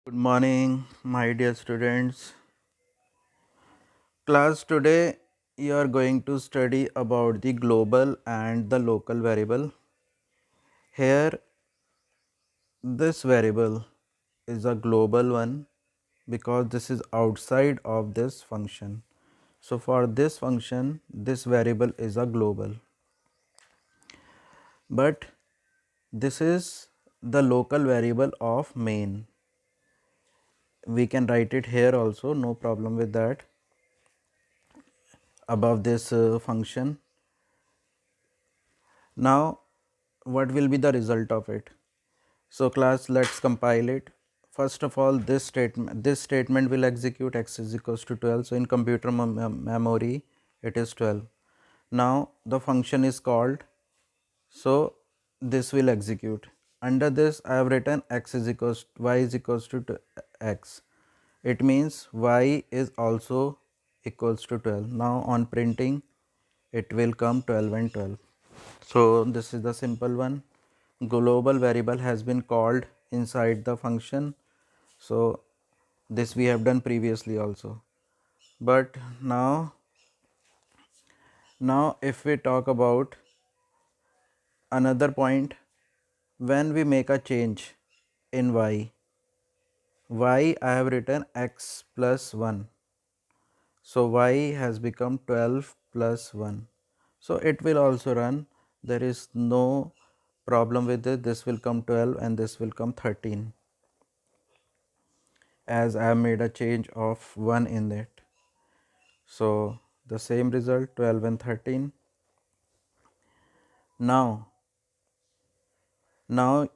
Good morning, my dear students. Class, today you are going to study about the global and the local variable. Here, this variable is a global one because this is outside of this function. So, for this function, this variable is a global. But this is the local variable of main. We can write it here also, no problem with that, above this function. Now, what will be the result of it? So class, let's compile it. First of all, this statement will execute x is equals to 12. So in computer memory, it is 12. Now the function is called. So this will execute. Under this, I have written x is equals y is equals to x. It means y is also equals to 12. Now on printing, it will come 12 and 12. So this is the simple one. Global variable has been called inside the function. So this we have done previously also. But now if we talk about another point, when we make a change in y I have written x plus 1. So y has become 12 plus 1. So it will also run. There is no problem with it. This will come 12 and this will come 13, as I have made a change of 1 in it. So the same result, 12 and 13. Now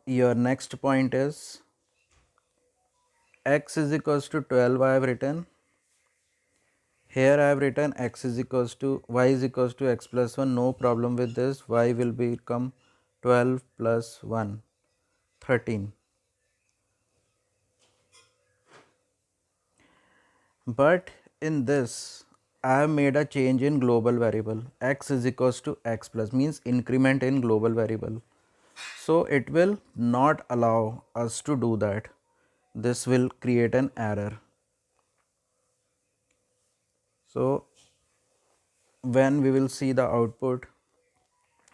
your next point is x is equals to 12. I have written here, I have written x is equals to y is equals to x plus 1. No problem with this. Y will become 12 plus 1, 13. But in this, I have made a change in global variable. X is equals to x plus, means increment in global variable. So it will not allow us to do that. This will create an error. So when we will see the output,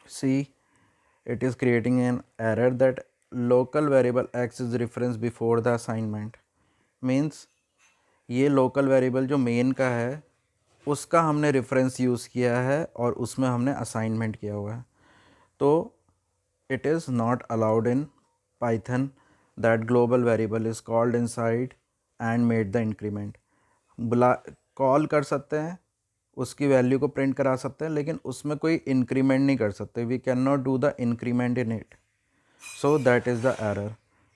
see, it is creating an error that local variable x is reference before the assignment. Means ये local variable जो main का है उसका हमने reference use किया है और उसमें हमने असाइनमेंट किया हुआ है. तो it is not allowed in Python that global variable is called inside and made the increment. Call कर सकते हैं, उसकी वैल्यू को प्रिंट करा सकते हैं, लेकिन उसमें कोई इंक्रीमेंट नहीं कर सकते. We can not do the increment in it. So that is the error.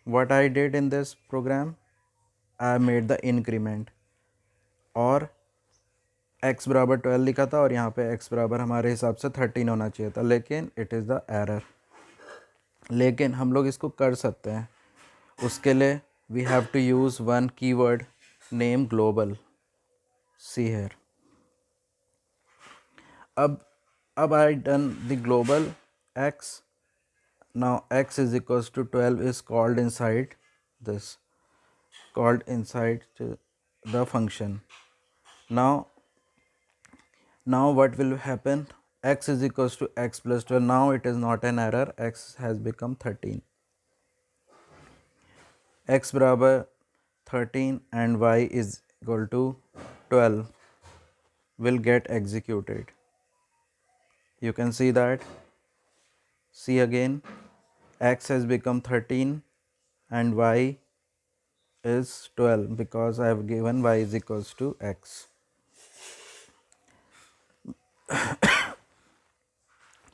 What I did in this program, I made the increment और x बराबर 12 लिखा था और यहाँ पे x बराबर हमारे हिसाब से 13 होना चाहिए था, लेकिन इट इज़ द एरर. लेकिन हम लोग इसको कर सकते हैं. उसके लिए we have to use one keyword name global. See here. अब I done the global x. Now x is equals to 12 is called inside this, called inside the function. Now what will happen? X is equals to x plus 12. Now it is not an error. X has become 13. X बराबर 13 and y is equal to 12 will get executed. You can see that. See again, x has become 13 and y is 12 because I have given y is equals to x.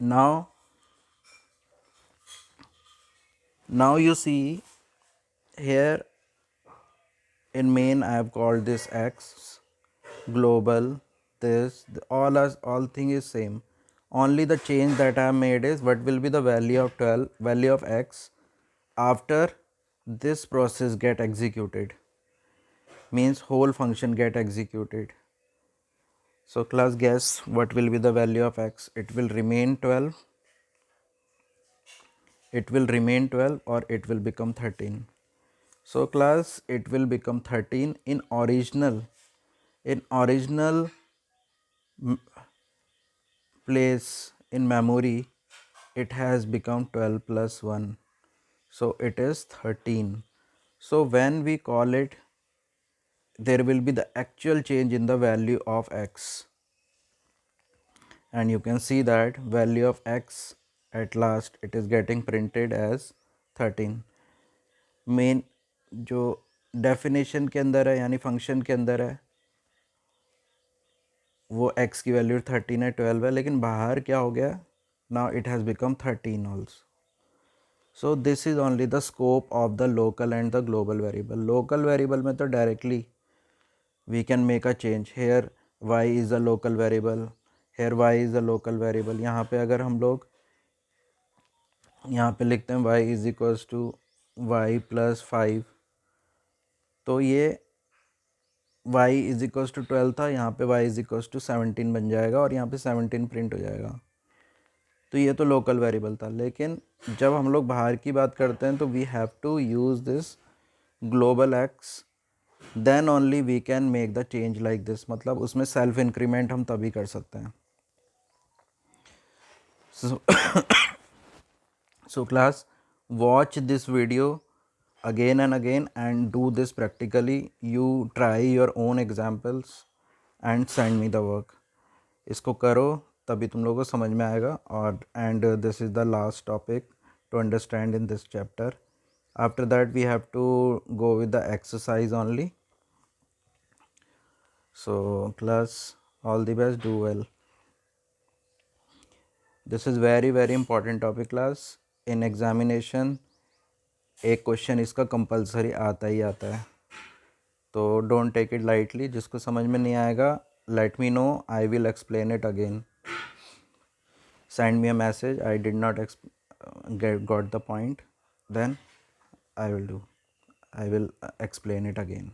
Now you see here in main I have called this x, global, this, all thing is same. Only the change that I have made is what will be the value of 12, value of x after this process get executed, means whole function get executed. So class, guess what will be the value of x? It will remain 12, it will remain 12 or it will become 13. So class, it will become 13 in original place in memory. It has become 12 plus 1, so it is 13. So when we call it, there will be the actual change in the value of x, and you can see that value of x at last it is getting printed as 13. Main जो definition के अंदर है यानी function के अंदर है वो x की वैल्यू 13 है, 12 है, लेकिन बाहर क्या हो गया, now it has become 13 also. So this is only the scope of the local and the global variable. Local variable में तो directly we can make a change. Here y is a local variable, here y is a local variable. यहाँ पे अगर हम लोग यहाँ पे लिखते हैं y is equals to y plus 5, तो ये y इज इक्वल्स टू 12 था, यहाँ पे y इज इक्वल्स टू 17 बन जाएगा और यहाँ पे 17 प्रिंट हो जाएगा. तो ये तो लोकल वेरिएबल था, लेकिन जब हम लोग बाहर की बात करते हैं तो we have to use this global X, then only we can make the change like this. मतलब उसमें सेल्फ इंक्रीमेंट हम तभी कर सकते हैं. So class, watch this video again and again and do this practically. You try your own examples and send me the work. इसको करो तभी तुम लोगों को समझ में आएगा. और and this is the last topic to understand in this chapter. After that we have to go with the exercise only. So class, all the best, do well. This is very important topic class. In examination एक question इसका compulsory आता ही आता है, तो don't take it lightly. जिसको समझ में नहीं आएगा, let me know, I will explain it again. Send me a message, I did not got the point, then I will explain it again.